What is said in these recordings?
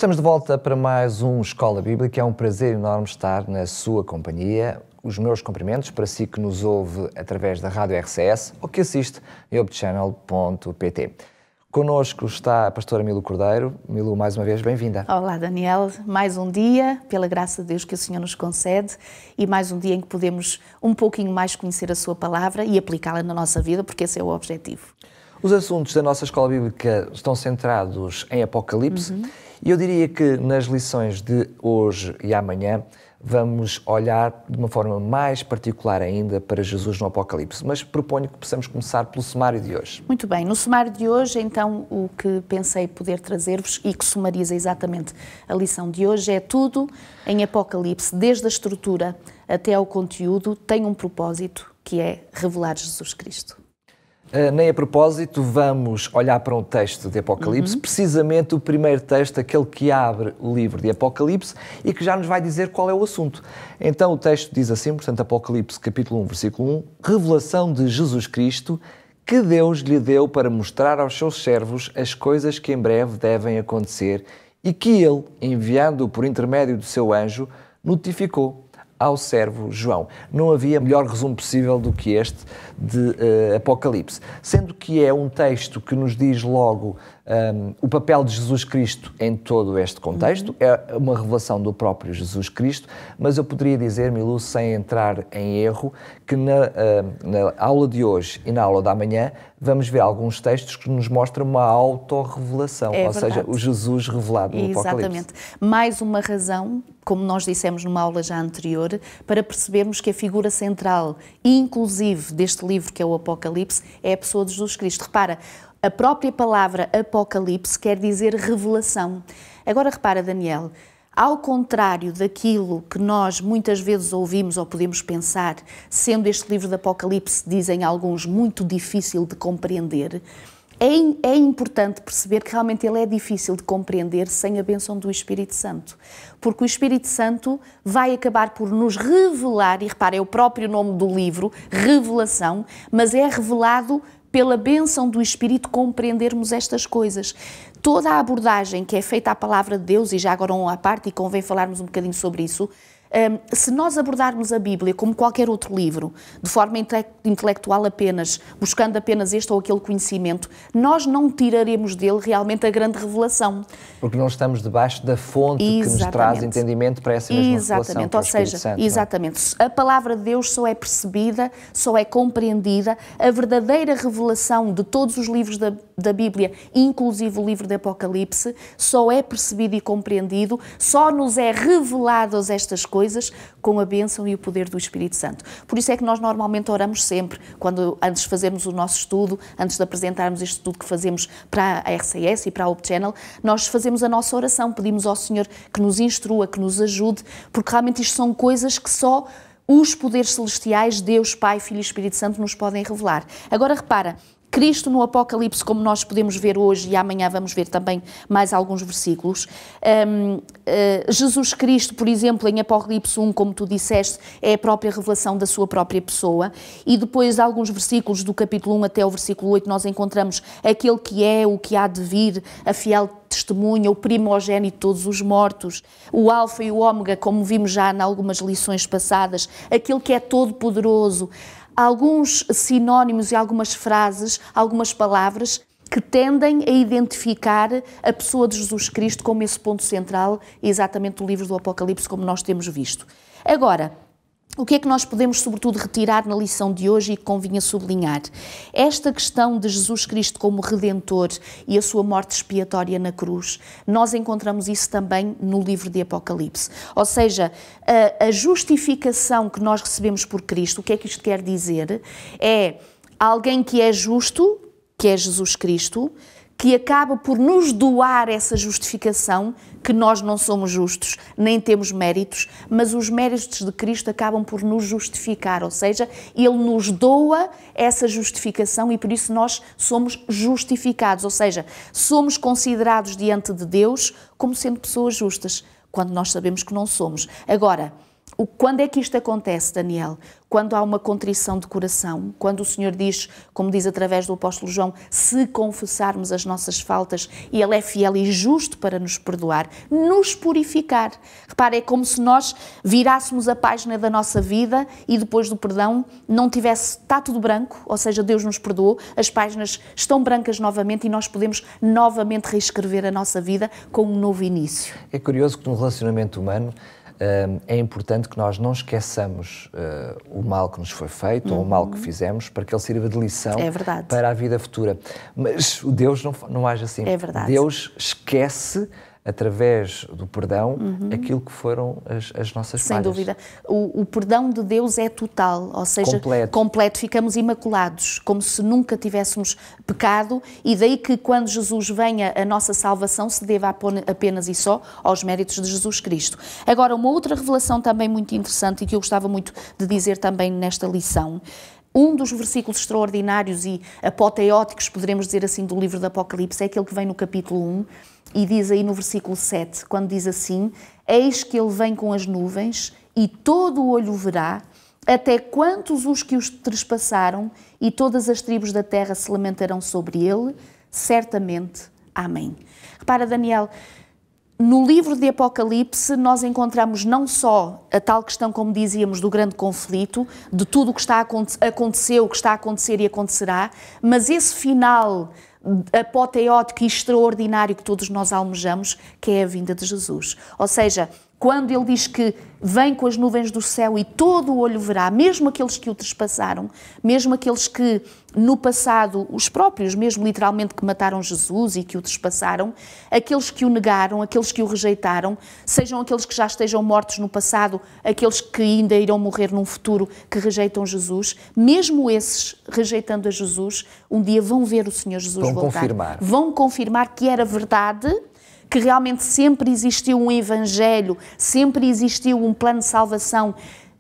Estamos de volta para mais um Escola Bíblica. É um prazer enorme estar na sua companhia. Os meus cumprimentos para si que nos ouve através da Rádio RCS ou que assiste em opchannel.pt. Connosco está a pastora Milu Cordeiro. Milu, mais uma vez, bem-vinda. Olá, Daniel. Mais um dia, pela graça de Deus que o Senhor nos concede, e mais um dia em que podemos um pouquinho mais conhecer a sua palavra e aplicá-la na nossa vida, porque esse é o objetivo. Os assuntos da nossa Escola Bíblica estão centrados em Apocalipse e eu diria que nas lições de hoje e amanhã vamos olhar de uma forma mais particular ainda para Jesus no Apocalipse, mas proponho que possamos começar pelo sumário de hoje. Muito bem, no sumário de hoje, então, o que pensei poder trazer-vos e que sumariza exatamente a lição de hoje é tudo em Apocalipse, desde a estrutura até ao conteúdo, tem um propósito, que é revelar Jesus Cristo. Nem a propósito, vamos olhar para um texto de Apocalipse, precisamente o primeiro texto, aquele que abre o livro de Apocalipse e que já nos vai dizer qual é o assunto. Então o texto diz assim, portanto, Apocalipse capítulo 1, versículo 1, revelação de Jesus Cristo, que Deus lhe deu para mostrar aos seus servos as coisas que em breve devem acontecer e que ele, enviando-o por intermédio do seu anjo, notificou ao servo João. Não havia melhor resumo possível do que este de Apocalipse. Sendo que é um texto que nos diz logo o papel de Jesus Cristo em todo este contexto, é uma revelação do próprio Jesus Cristo, mas eu poderia dizer, Milu, sem entrar em erro, que na aula de hoje e na aula da manhã vamos ver alguns textos que nos mostram uma autorrevelação, ou seja, o Jesus revelado no Apocalipse. Exatamente. Mais uma razão, como nós dissemos numa aula já anterior, para percebermos que a figura central, inclusive deste livro que é o Apocalipse, é a pessoa de Jesus Cristo. Repara, a própria palavra Apocalipse quer dizer revelação. Agora repara, Daniel, ao contrário daquilo que nós muitas vezes ouvimos ou podemos pensar, sendo este livro de Apocalipse, dizem alguns, muito difícil de compreender, é importante perceber que realmente ele é difícil de compreender sem a bênção do Espírito Santo. Porque o Espírito Santo vai acabar por nos revelar, e repara, é o próprio nome do livro, revelação, mas é revelado pela bênção do Espírito compreendermos estas coisas. Toda a abordagem que é feita à palavra de Deus, e já agora à parte, e convém falarmos um bocadinho sobre isso, se nós abordarmos a Bíblia como qualquer outro livro, de forma intelectual apenas, buscando apenas este ou aquele conhecimento, nós não tiraremos dele realmente a grande revelação. Porque não estamos debaixo da fonte que nos traz entendimento para essa mesma revelação, para o Espírito Santo. Exatamente. A palavra de Deus só é percebida, só é compreendida, a verdadeira revelação de todos os livros da Bíblia, inclusive o livro de Apocalipse, só é percebido e compreendido, só nos é reveladas estas coisas com a bênção e o poder do Espírito Santo. Por isso é que nós normalmente oramos sempre, antes de fazermos o nosso estudo, antes de apresentarmos este estudo que fazemos para a RCS e para a opchannel, nós fazemos a nossa oração, pedimos ao Senhor que nos instrua, que nos ajude, porque realmente isto são coisas que só os poderes celestiais, Deus, Pai, Filho e Espírito Santo, nos podem revelar. Agora repara, Cristo no Apocalipse, como nós podemos ver hoje e amanhã vamos ver também mais alguns versículos. Jesus Cristo, por exemplo, em Apocalipse 1, como tu disseste, é a própria revelação da sua própria pessoa. E depois, alguns versículos do capítulo 1 até o versículo 8, nós encontramos aquele que é, o que há de vir, a fiel testemunha, o primogênito de todos os mortos, o Alfa e o Ômega, como vimos já em algumas lições passadas, aquele que é todo-poderoso. Alguns sinónimos e algumas frases, algumas palavras que tendem a identificar a pessoa de Jesus Cristo como esse ponto central, exatamente do livro do Apocalipse, como nós temos visto. Agora, o que é que nós podemos, sobretudo, retirar na lição de hoje e que convinha sublinhar? Esta questão de Jesus Cristo como Redentor e a sua morte expiatória na cruz, nós encontramos isso também no livro de Apocalipse. Ou seja, a justificação que nós recebemos por Cristo, o que é que isto quer dizer? É alguém que é justo, que é Jesus Cristo, que acaba por nos doar essa justificação, que nós não somos justos, nem temos méritos, mas os méritos de Cristo acabam por nos justificar, ou seja, Ele nos doa essa justificação e por isso nós somos justificados, ou seja, somos considerados diante de Deus como sendo pessoas justas, quando nós sabemos que não somos. Agora, Quando é que isto acontece, Daniel? Quando há uma contrição de coração, quando o Senhor diz, como diz através do apóstolo João, se confessarmos as nossas faltas, e Ele é fiel e justo para nos perdoar, nos purificar. Repara, é como se nós virássemos a página da nossa vida e depois do perdão não tivesse, está tudo branco, ou seja, Deus nos perdoou, as páginas estão brancas novamente e nós podemos novamente reescrever a nossa vida com um novo início. É curioso que no relacionamento humano é importante que nós não esqueçamos o mal que nos foi feito ou o mal que fizemos para que ele sirva de lição para a vida futura. Mas o Deus não age assim. É verdade. Deus esquece, através do perdão, aquilo que foram as nossas falhas. Sem dúvida. O perdão de Deus é total, ou seja, completo. Ficamos imaculados, como se nunca tivéssemos pecado, e daí que quando Jesus venha, a nossa salvação se deva apenas e só aos méritos de Jesus Cristo. Agora, uma outra revelação também muito interessante e que eu gostava muito de dizer também nesta lição, um dos versículos extraordinários e apoteóticos, poderemos dizer assim, do livro do Apocalipse, é aquele que vem no capítulo 1, e diz aí no versículo 7, quando diz assim: eis que ele vem com as nuvens, e todo o olho verá, até quantos os que os trespassaram, e todas as tribos da terra se lamentarão sobre ele, certamente. Amém. Repara, Daniel, no livro de Apocalipse nós encontramos não só a tal questão, como dizíamos, do grande conflito, de tudo o que aconteceu, o que está a acontecer e acontecerá, mas esse final apoteótico e extraordinário que todos nós almejamos, que é a vinda de Jesus. Ou seja, quando ele diz que vem com as nuvens do céu e todo o olho verá, mesmo aqueles que o trespassaram, mesmo aqueles que no passado, os próprios, mesmo literalmente que mataram Jesus e que o trespassaram, aqueles que o negaram, aqueles que o rejeitaram, sejam aqueles que já estejam mortos no passado, aqueles que ainda irão morrer num futuro que rejeitam Jesus, mesmo esses rejeitando a Jesus, um dia vão ver o Senhor Jesus voltar. Vão confirmar que era verdade, que realmente sempre existiu um Evangelho, sempre existiu um plano de salvação.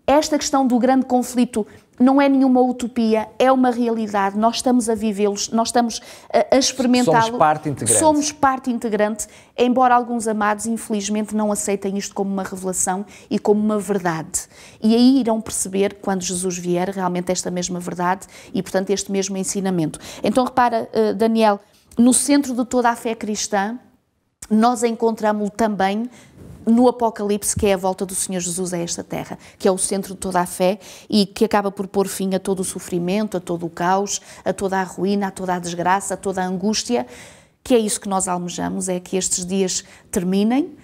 Esta questão do grande conflito não é nenhuma utopia, é uma realidade. Nós estamos a vivê-los, nós estamos a experimentá-lo. Somos parte integrante. Somos parte integrante, embora alguns amados, infelizmente, não aceitem isto como uma revelação e como uma verdade. E aí irão perceber, quando Jesus vier, realmente esta mesma verdade e, portanto, este mesmo ensinamento. Então, repara, Daniel, no centro de toda a fé cristã, nós encontramos-lo também no Apocalipse, que é a volta do Senhor Jesus a esta terra, que é o centro de toda a fé e que acaba por pôr fim a todo o sofrimento, a todo o caos, a toda a ruína, a toda a desgraça, a toda a angústia, que é isso que nós almejamos, é que estes dias terminem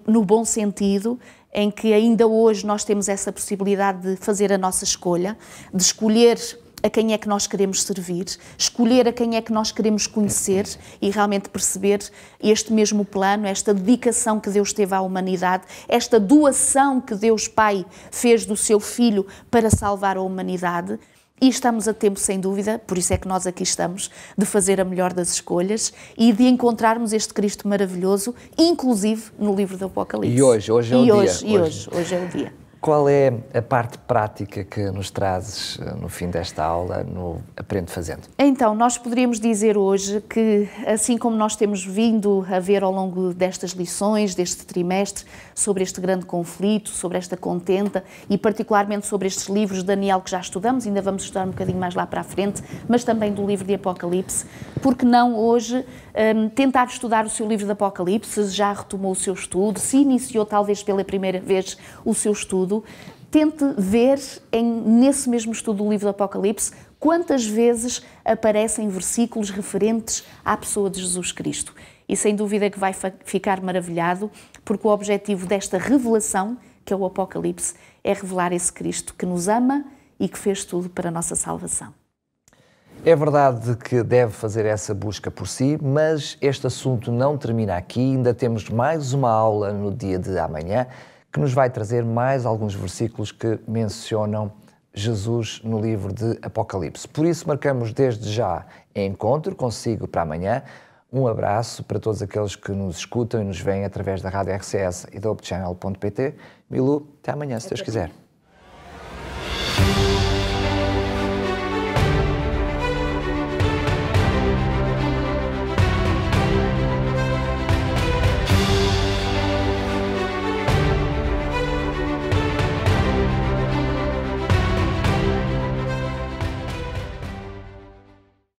no bom sentido, em que ainda hoje nós temos essa possibilidade de fazer a nossa escolha, de escolher a quem é que nós queremos servir, escolher a quem é que nós queremos conhecer e realmente perceber este mesmo plano, esta dedicação que Deus teve à humanidade, esta doação que Deus Pai fez do seu Filho para salvar a humanidade. E estamos a tempo, sem dúvida, por isso é que nós aqui estamos, de fazer a melhor das escolhas e de encontrarmos este Cristo maravilhoso, inclusive no livro do Apocalipse. E hoje é o dia. Hoje é o dia. Qual é a parte prática que nos trazes no fim desta aula, no Aprende Fazendo? Então, nós poderíamos dizer hoje que, assim como nós temos vindo a ver ao longo destas lições, deste trimestre, sobre este grande conflito, sobre esta contenda e particularmente sobre estes livros de Daniel que já estudamos, ainda vamos estudar um bocadinho mais lá para a frente, mas também do livro de Apocalipse, porque não hoje tentar estudar o seu livro de Apocalipse, se já retomou o seu estudo, se iniciou talvez pela primeira vez o seu estudo, tente ver nesse mesmo estudo do livro do Apocalipse quantas vezes aparecem versículos referentes à pessoa de Jesus Cristo. E sem dúvida que vai ficar maravilhado, porque o objetivo desta revelação, que é o Apocalipse, é revelar esse Cristo que nos ama e que fez tudo para a nossa salvação. É verdade que deve fazer essa busca por si, mas este assunto não termina aqui. Ainda temos mais uma aula no dia de amanhã que nos vai trazer mais alguns versículos que mencionam Jesus no livro de Apocalipse. Por isso marcamos desde já encontro consigo para amanhã. Um abraço para todos aqueles que nos escutam e nos veem através da Rádio RCS e da opchannel.pt. Milu, até amanhã, se Deus quiser.